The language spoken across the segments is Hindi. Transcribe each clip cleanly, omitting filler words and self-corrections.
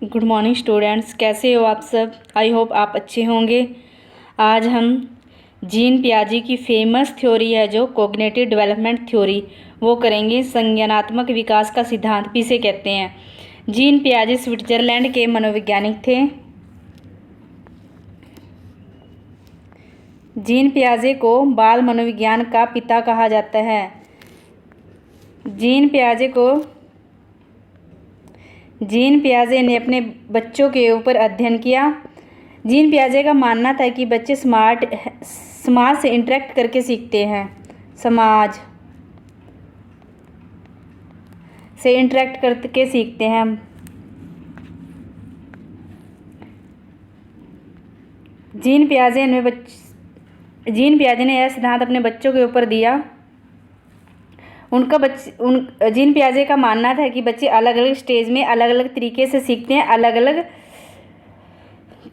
गुड मॉर्निंग स्टूडेंट्स, कैसे हो आप सब। आई होप आप अच्छे होंगे। आज हम जीन पियाजे की फेमस थ्योरी है जो कोग्निटिव डेवलपमेंट थ्योरी, वो करेंगे। संज्ञानात्मक विकास का सिद्धांत भी इसे कहते हैं। जीन पियाजे स्विट्जरलैंड के मनोवैज्ञानिक थे। जीन पियाजे को बाल मनोविज्ञान का पिता कहा जाता है। जीन पियाजे ने अपने बच्चों के ऊपर अध्ययन किया। जीन पियाजे का मानना था कि बच्चे समाज से इंटरेक्ट करके सीखते हैं। समाज से इंटरेक्ट करके सीखते हैं। जीन पियाजे ने यह सिद्धांत अपने बच्चों के ऊपर दिया। जीन पियाजे का मानना था कि बच्चे अलग अलग स्टेज में अलग अलग तरीके से सीखते हैं, अलग अलग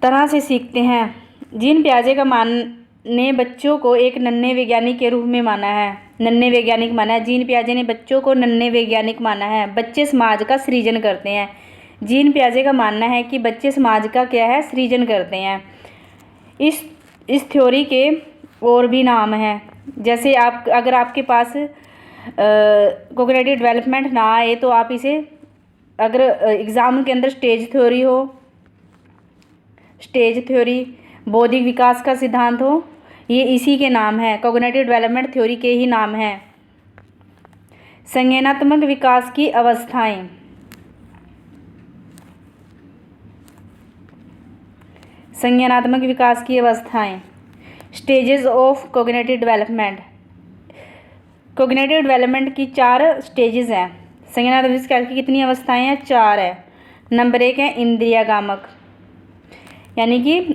तरह से सीखते हैं। जीन पियाजे ने बच्चों को एक नन्हे वैज्ञानिक के रूप में माना है। जीन पियाजे ने बच्चों को नन्हे वैज्ञानिक माना है। बच्चे समाज का सृजन करते हैं। जीन पियाजे का मानना है कि बच्चे समाज का सृजन करते हैं। इस थ्योरी के और भी नाम हैं, जैसे अगर आपके पास कोग्निटिव डेवलपमेंट ना आए तो आप इसे, अगर एग्ज़ाम के अंदर स्टेज थ्योरी, बौद्धिक विकास का सिद्धांत हो, ये इसी के नाम है, कोग्निटिव डेवलपमेंट थ्योरी के ही नाम हैं। संज्ञानात्मक विकास की अवस्थाएं। Stages of cognitive development. Cognitive development की 4 स्टेजेस हैं। संज्ञानात्मक विकास की कितनी अवस्थाएं हैं? 4 है। नंबर 1 है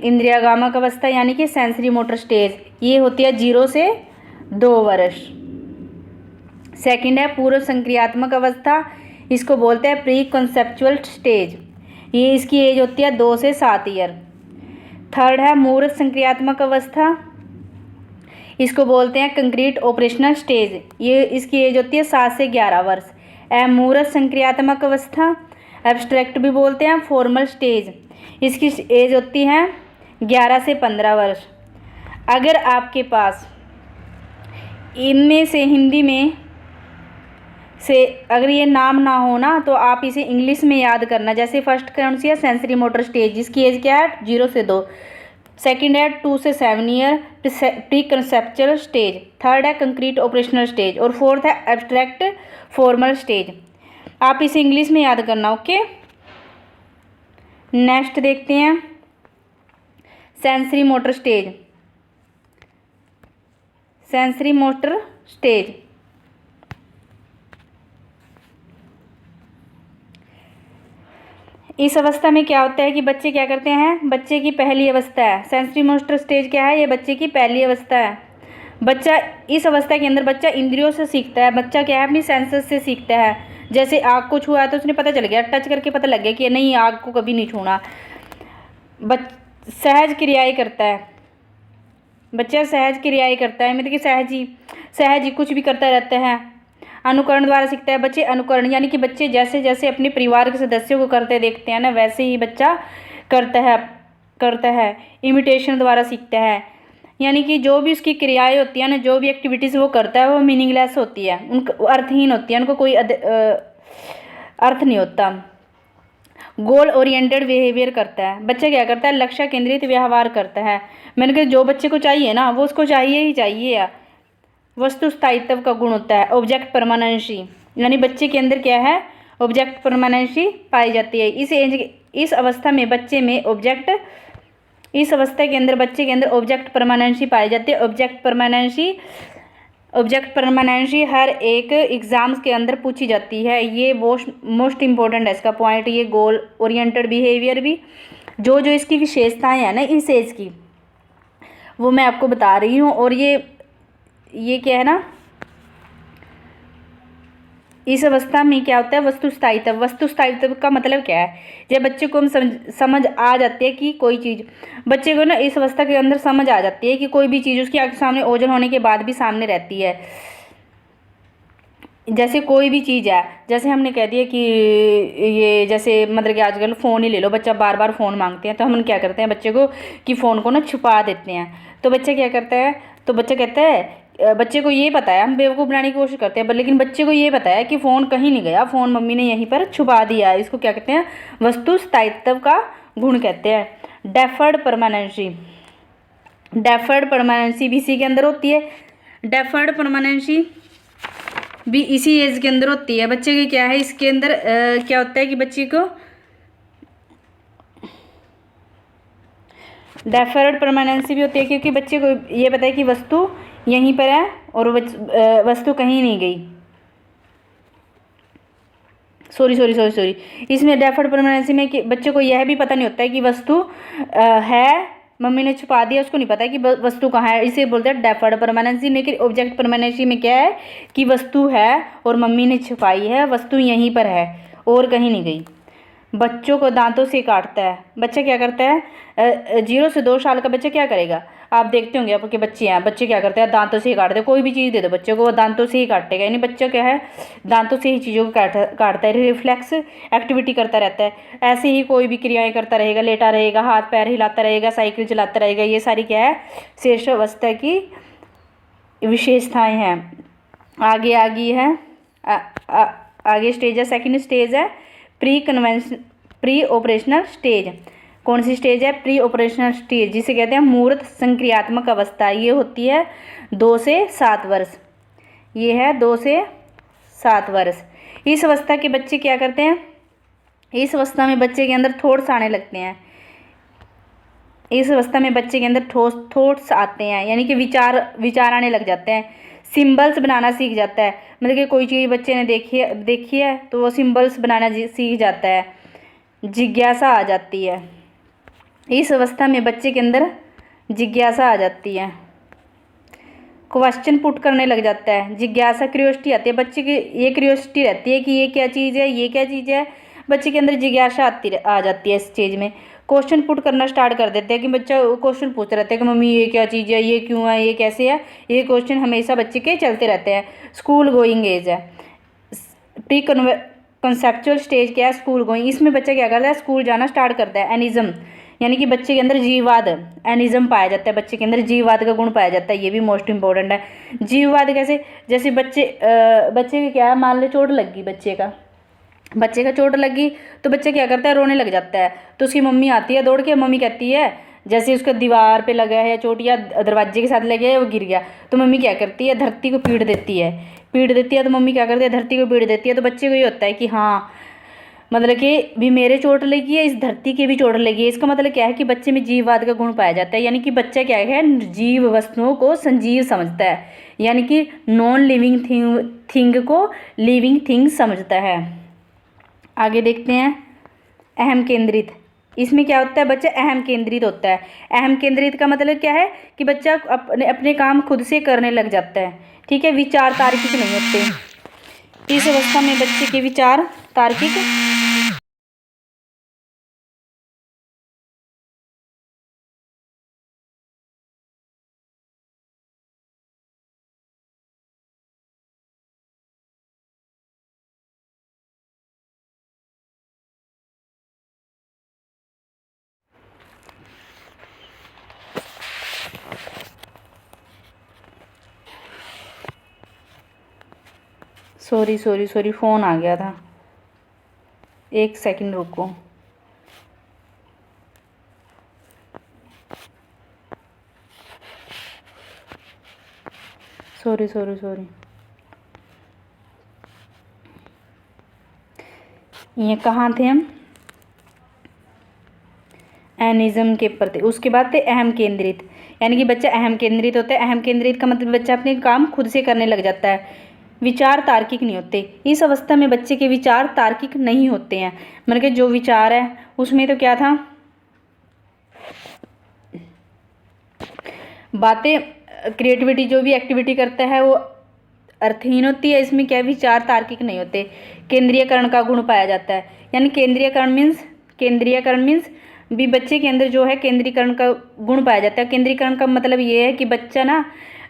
इंद्रियागामक अवस्था, यानी कि सेंसरी मोटर स्टेज। ये होती है 0 से 2 वर्ष। सेकंड है पूर्व संक्रियात्मक अवस्था, इसको बोलते हैं प्री कॉन्सेप्चुअल स्टेज। ये इसकी एज होती है 2 से 7 ईयर। थर्ड है मूर्त संक्रियात्मक अवस्था, इसको बोलते हैं कंक्रीट ऑपरेशनल स्टेज। ये इसकी एज होती है 7 से 11 वर्ष। अमूर्त संक्रियात्मक अवस्था, एब्स्ट्रैक्ट भी बोलते हैं, फॉर्मल स्टेज, इसकी एज होती है 11 से 15 वर्ष। अगर आपके पास इनमें से हिंदी में से अगर ये नाम ना हो ना, तो आप इसे इंग्लिश में याद करना। जैसे फर्स्ट कौन सी है? सेंसरी मोटर स्टेज, जिसकी एज क्या है? 0 से 2। सेकंड है 2 से 7 year, pre conceptual stage. Third है कंक्रीट ऑपरेशनल स्टेज, और फोर्थ है एब्स्ट्रैक्ट फॉर्मल स्टेज। आप इसे इंग्लिश में याद करना, ओके। नेक्स्ट देखते हैं सेंसरी मोटर स्टेज। इस अवस्था में क्या होता है कि बच्चे क्या करते हैं? बच्चे की पहली अवस्था है। सेंसरी मोटर स्टेज क्या है? ये बच्चे की पहली अवस्था है। इस अवस्था के अंदर बच्चा इंद्रियों से सीखता है। बच्चा क्या है? अपनी सेंसेस से सीखता है। जैसे आग को छुआ तो उसने पता चल गया, टच करके पता लग गया कि नहीं, आग को कभी नहीं छूना। सहज क्रियाएं करता है बच्चा, मतलब कि सहज ही कुछ भी करता रहता है। अनुकरण द्वारा सीखता है। बच्चे अनुकरण, यानी कि बच्चे जैसे जैसे अपने परिवार के सदस्यों को करते देखते हैं ना, वैसे ही बच्चा करता है। इमिटेशन द्वारा सीखता है, यानी कि जो भी उसकी क्रियाएं होती हैं ना, जो भी एक्टिविटीज़ वो करता है, वो मीनिंगलेस होती है, उनको अर्थहीन होती है, उनको कोई अर्थ नहीं होता। गोल ओरिएंटेड बिहेवियर करता है। बच्चा क्या करता है? लक्ष्य केंद्रित व्यवहार करता है। मैंने कहा जो बच्चे को चाहिए ना, वो उसको चाहिए ही चाहिए। वस्तु स्थायित्व का गुण होता है ऑब्जेक्ट परमानेंसी, यानी बच्चे के अंदर क्या है? ऑब्जेक्ट परमानेंसी पाई जाती है। इस अवस्था के अंदर बच्चे के अंदर ऑब्जेक्ट परमानेंसी पाई जाती है। ऑब्जेक्ट परमानेंसी हर एक एग्जाम्स के अंदर पूछी जाती है। ये मोस्ट इम्पोर्टेंट है इसका पॉइंट। ये गोल ओरिएंटेड बिहेवियर भी, जो इसकी विशेषताएं हैं ना इस एज की, वो मैं आपको बता रही हूँ। और ये क्या है ना, इस अवस्था में क्या होता है? वस्तु स्थायित्व का मतलब क्या है? जब बच्चे को हम समझ आ जाती है कि कोई चीज़, बच्चे को ना इस अवस्था के अंदर समझ आ जाती है कि कोई भी चीज़ उसकी आंख के सामने ओझल होने के बाद भी सामने रहती है। जैसे कोई भी चीज़ है, जैसे हमने कह दिया कि ये जैसे मतलब कि आजकल फ़ोन ही ले लो, बच्चा बार बार फ़ोन मांगते हैं तो हम क्या करते हैं बच्चे को कि फ़ोन को ना छुपा देते हैं। तो बच्चा क्या करता है, तो बच्चा कहता है, बच्चे को ये पता है, हम बेवकूफ़ बनाने की कोशिश करते हैं पर लेकिन बच्चे को ये पता है कि फ़ोन कहीं नहीं गया, फ़ोन मम्मी ने यहीं पर छुपा दिया है। इसको क्या कहते हैं, वस्तु स्थायित्व का गुण कहते हैं। डेफर्ड परमानेंसी, डेफर्ड परमानेंसी भी इसी के अंदर होती है। डेफर्ड परमानेंसी भी इसी एज के अंदर होती है। बच्चे की क्या है, इसके अंदर क्या होता है कि बच्चे को डेफर्ड परमानेंसी भी होती है क्योंकि बच्चे को ये पता है कि वस्तु यहीं पर है और वस्तु कहीं नहीं गई। सॉरी इसमें डेफर्ड परमानेंसी में कि बच्चे को यह भी पता नहीं होता है कि वस्तु है, मम्मी ने छुपा दिया, उसको नहीं पता है कि वस्तु कहाँ है, इसे बोलते हैं डेफर्ड परमानेंसी। लेकिन ऑब्जेक्ट परमानेंसी में क्या है कि वस्तु है और मम्मी ने छुपाई है, वस्तु यहीं पर है और कहीं नहीं गई। बच्चों को दांतों से काटता है। बच्चा क्या करता है, 0 से 2 साल का बच्चा क्या करेगा, आप देखते होंगे आपके बच्चे हैं, बच्चे क्या करते हैं, दांतों से ही काटते हैं। कोई भी चीज़ दे दो बच्चे को, वो दांतों से ही काटेगा। यानी बच्चा क्या है, दांतों से ही चीज़ों को काटता है, रिफ्लेक्स एक्टिविटी करता रहता है। ऐसे ही कोई भी क्रियाएं करता रहेगा, लेटा रहेगा, हाथ पैर हिलाता रहेगा, साइकिल चलाता रहेगा। ये सारी क्या है, शेष अवस्था की विशेषताएँ हैं। आगे है आगे स्टेज है, सेकेंड स्टेज है प्री ऑपरेशनल स्टेज। कौन सी स्टेज है, प्री ऑपरेशनल स्टेज, जिसे कहते हैं मूर्त संक्रियात्मक अवस्था। ये होती है 2 से 7 वर्ष। ये है 2 से 7 वर्ष। इस अवस्था के बच्चे क्या करते हैं, इस अवस्था में बच्चे के अंदर थॉट्स आने लगते हैं। इस अवस्था में बच्चे के अंदर थॉट्स आते हैं, यानी कि विचार आने लग जाते हैं। सिंबल्स बनाना सीख जाता है, मतलब कि कोई चीज़ बच्चे ने देखी है तो वो सिंबल्स बनाना सीख जाता है। जिज्ञासा आ जाती है। इस अवस्था में बच्चे के अंदर जिज्ञासा आ जाती है, क्वेश्चन पुट करने लग जाता है। जिज्ञासा, क्यूरियोसिटी आती है बच्चे की, ये क्यूरियोसिटी रहती है कि ये क्या चीज़ है, ये क्या चीज़ है। बच्चे के अंदर जिज्ञासा आ जाती है। इस चीज़ में क्वेश्चन पुट करना स्टार्ट कर देते हैं कि बच्चा क्वेश्चन पूछ रहता है कि मम्मी ये क्या चीज़ है, ये क्यों है, ये कैसे है। ये क्वेश्चन हमेशा बच्चे के चलते रहते हैं। स्कूल गोइंग एज है। प्री कंसेप्चुअल स्टेज क्या है, स्कूल गोइंग। इसमें बच्चा क्या करता है, स्कूल जाना स्टार्ट करता है। एनिज्म, यानी कि बच्चे के अंदर जीववाद, एनिज्म पाया जाता है। बच्चे के अंदर जीववाद का गुण पाया जाता है। ये भी मोस्ट इंपॉर्टेंट है। जीववाद कैसे, जैसे बच्चे की क्या है, मान लो चोट लग गई, बच्चे का चोट लगी तो बच्चा क्या करता है, रोने लग जाता है। तो उसकी मम्मी आती है दौड़ के, मम्मी कहती है, जैसे उसका दीवार पे लगा है चोट या दरवाजे के साथ लग गया है, वो गिर गया, तो मम्मी क्या करती है, धरती को पीट देती है। तो मम्मी क्या करती है, धरती को पीट देती है। तो बच्चे को ये होता है कि हाँ, मतलब कि भी मेरे चोट लगी है, इस धरती की भी चोट लगी है। इसका मतलब क्या है कि बच्चे में जीववाद का गुण पाया जाता है। यानी कि बच्चा क्या है, निर्जीव वस्तुओं को संजीव समझता है, यानी कि नॉन लिविंग थिंग को लिविंग थिंग समझता है। आगे देखते हैं अहम केंद्रित। इसमें क्या होता है, बच्चा अहम केंद्रित होता है। अहम केंद्रित का मतलब क्या है कि बच्चा अपने काम खुद से करने लग जाता है। ठीक है, विचार तार्किक नहीं होते। इस अवस्था में बच्चे के विचार तार्किक सॉरी फ़ोन आ गया था, 1 सेकंड रुको। सॉरी ये कहाँ थे हम, एनिज्म के प्रति। उसके बाद थे अहम केंद्रित, यानी कि बच्चा अहम केंद्रित होता है। अहम केंद्रित का मतलब बच्चा अपने काम खुद से करने लग जाता है। विचार तार्किक नहीं होते। इस अवस्था में बच्चे के विचार तार्किक नहीं होते हैं। मतलब कि जो विचार है उसमें तो क्या था, बातें, क्रिएटिविटी, जो भी एक्टिविटी करता है वो अर्थहीन होती है। इसमें क्या, विचार तार्किक नहीं होते। केंद्रीयकरण का गुण पाया जाता है। यानी केंद्रीयकरण मीन्स भी बच्चे के अंदर जो है केंद्रीकरण का गुण पाया जाता है। केंद्रीकरण का मतलब ये है कि बच्चा ना,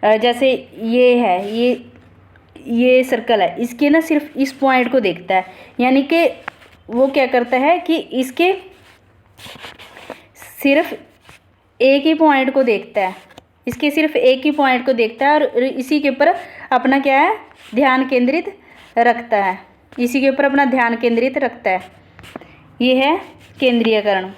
जैसे ये है, ये सर्कल है, इसके ना सिर्फ इस पॉइंट को देखता है, यानी कि वो क्या करता है कि इसके सिर्फ एक ही पॉइंट को देखता है, इसके सिर्फ एक ही पॉइंट को देखता है और इसी के ऊपर अपना क्या है, ध्यान केंद्रित रखता है, इसी के ऊपर अपना ध्यान केंद्रित रखता है। ये है केंद्रीयकरण,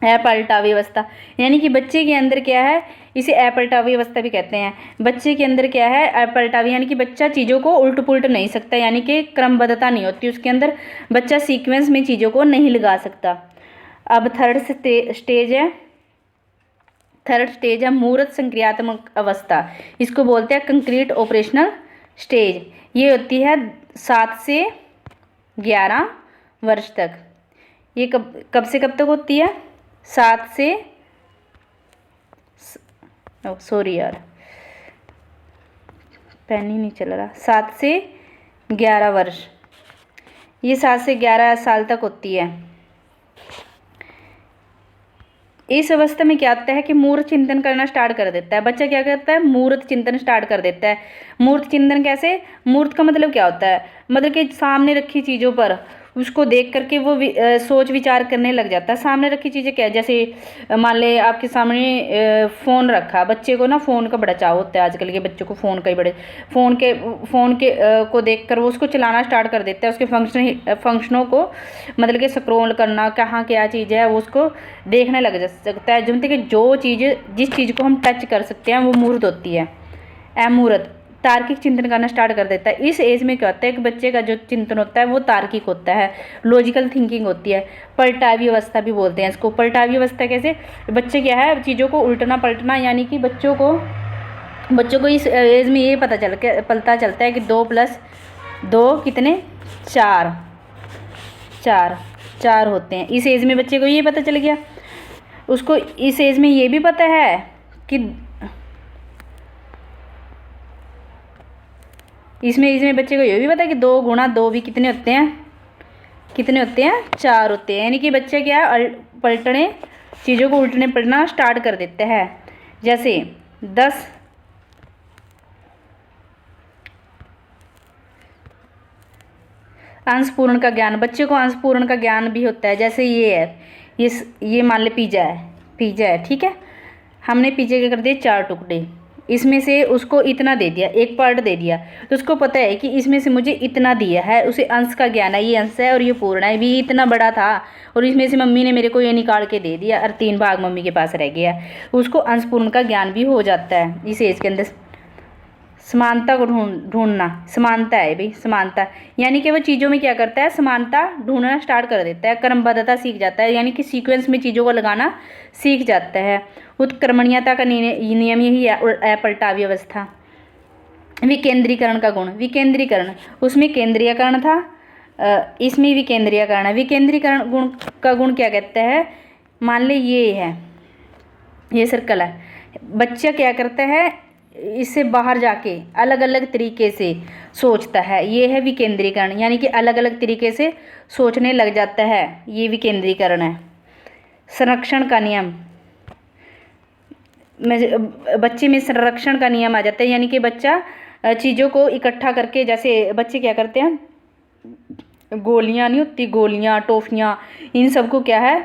अपलटावी अवस्था। यानी कि बच्चे के अंदर क्या है, इसे अपलटावी अवस्था भी कहते हैं। बच्चे के अंदर क्या है, अपलटावी, यानी कि बच्चा चीज़ों को उल्ट पुल्ट नहीं सकता, यानी कि क्रमबद्धता नहीं होती उसके अंदर, बच्चा सीक्वेंस में चीज़ों को नहीं लगा सकता। अब थर्ड स्टेज है मूर्त संक्रियात्मक अवस्था, इसको बोलते हैं कंक्रीट ऑपरेशनल स्टेज। ये होती है 7 से 11 वर्ष तक। ये कब से कब तक होती है, 7 से सॉरी यार पेन ही नहीं चल रहा, 7 से 11 वर्ष, ये 7 से 11 साल तक होती है। इस अवस्था में क्या होता है कि मूर्त चिंतन करना स्टार्ट कर देता है बच्चा। क्या करता है, मूर्त चिंतन स्टार्ट कर देता है। मूर्त चिंतन कैसे, मूर्त का मतलब क्या होता है, मतलब कि सामने रखी चीज़ों पर उसको देख करके वो सोच विचार करने लग जाता है। सामने रखी चीज़ें क्या है, जैसे मान ले आपके सामने फ़ोन रखा, बच्चे को ना फ़ोन का बड़ा चाव होता है आजकल के बच्चों को, फ़ोन का ही बड़े फ़ोन के को देख कर वो उसको चलाना स्टार्ट कर देता है। उसके फंक्शनों को मतलब कि स्क्रॉल करना, कहाँ क्या चीज़ है वो उसको देखने लग सकता है। जब तक कि जो चीज़ जिस चीज़ को हम टच कर सकते हैं वो मूर्त होती है। अमूर्त तार्किक चिंतन करना स्टार्ट कर देता है। इस एज में क्या होता है कि बच्चे का जो चिंतन होता है वो तार्किक होता है, लॉजिकल थिंकिंग होती है। पलटावी अवस्था भी बोलते हैं इसको। पलटावी अवस्था कैसे, बच्चे क्या है चीज़ों को उल्टना पलटना, यानी कि बच्चों को इस एज में ये पता चलता है कि 2 + 2 कितने, 4 होते हैं। इस एज में बच्चे को ये पता चल गया। उसको इस एज में ये भी पता है कि इसमें बच्चे को ये भी पता है कि 2 × 2 भी कितने होते हैं, 4 होते हैं। यानी कि बच्चा क्या है, पलटने चीज़ों को उल्टने पलटना स्टार्ट कर देता है। जैसे 10 अंश पूर्ण का ज्ञान, बच्चे को अंश पूर्ण का ज्ञान भी होता है। जैसे ये है, ये मान ले पिज़्ज़ा है, ठीक है, हमने पिज़्ज़ा के कर दिए 4 टुकड़े, इसमें से उसको इतना दे दिया, एक पार्ट दे दिया, तो उसको पता है कि इसमें से मुझे इतना दिया है, उसे अंश का ज्ञान है, ये अंश है और ये पूर्ण है, भी इतना बड़ा था और इसमें से मम्मी ने मेरे को ये निकाल के दे दिया और 3 भाग मम्मी के पास रह गया। उसको अंश पूर्ण का ज्ञान भी हो जाता है इस एज के अंदर। समानता को ढूंढना, समानता है भाई, समानता, यानी कि वो चीज़ों में क्या करता है, समानता ढूंढना स्टार्ट कर देता है, क्रमबद्धता सीख जाता है, यानी कि सीक्वेंस में चीज़ों को लगाना सीख जाता है। उत्क्रमणीयता का नियम यही है अपलटावी अवस्था। विकेंद्रीकरण का गुण, विकेंद्रीकरण, उसमें केंद्रीयकरण था, इसमें विकेंद्रीयकरण है। विकेंद्रीकरण गुण का गुण क्या कहता है, मान ले ये है, ये सर्कल है, बच्चा क्या करता है, इससे बाहर जाके अलग अलग तरीके से सोचता है, ये है विकेंद्रीकरण, यानी कि अलग अलग तरीके से सोचने लग जाता है, ये विकेंद्रीकरण है। संरक्षण का नियम, बच्चे में संरक्षण का नियम आ जाता है, यानी कि बच्चा चीज़ों को इकट्ठा करके, जैसे बच्चे क्या करते हैं, गोलियां नहीं होती, गोलियां टॉफियां, इन सबको क्या है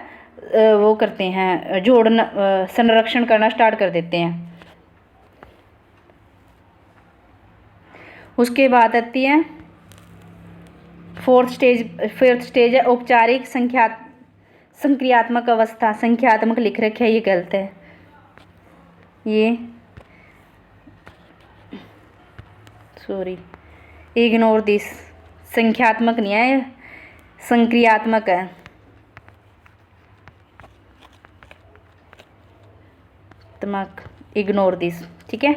वो करते हैं, जोड़ना, संरक्षण करना स्टार्ट कर देते हैं। उसके बाद आती है फोर्थ स्टेज है औपचारिक संक्रियात्मक अवस्था। संख्यात्मक लिख रखे है, ये गलत है, ये सॉरी इग्नोर दिस, संख्यात्मक नहीं है, संक्रियात्मक है। इग्नोर दिस, ठीक है।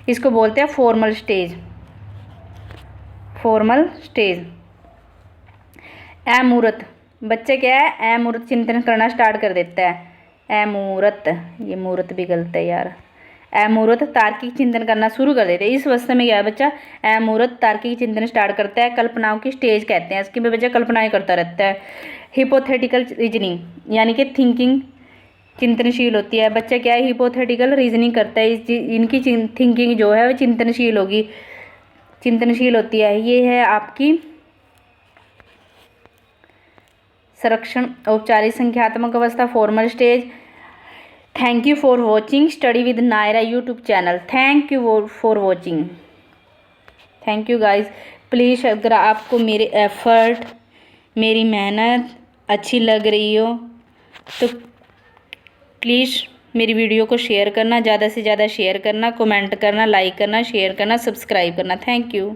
इसको बोलते हैं फॉर्मल स्टेज। अमूर्त, बच्चे क्या है, अमूर्त चिंतन करना स्टार्ट कर देता है। अमूर्त, ये मूर्त भी गलत है यार, अमूर्त तार्किक चिंतन करना शुरू कर देते हैं। इस अवस्था में क्या है, बच्चा अमूर्त तार्किक चिंतन स्टार्ट करता है। कल्पनाओं की स्टेज कहते हैं इसकी, बच्चा कल्पनाएं करता रहता है। हिपोथेटिकल रीजनिंग, यानी कि थिंकिंग चिंतनशील होती है। बच्चा क्या है, हिपोथेटिकल रीजनिंग करता है, इनकी थिंकिंग जो है वो चिंतनशील होगी। चिंतनशील होती है। ये है आपकी संरक्षण औपचारिक संख्यात्मक अवस्था, formal stage. Thank you for watching study with Naira YouTube channel. Thank you for watching. Thank you guys. Please अगर आपको मेरे एफर्ट, मेरी मेहनत अच्छी लग रही हो तो प्लीज़ मेरी वीडियो को शेयर करना, ज़्यादा से ज़्यादा शेयर करना, कमेंट करना, लाइक करना, शेयर करना, सब्सक्राइब करना। Thank you.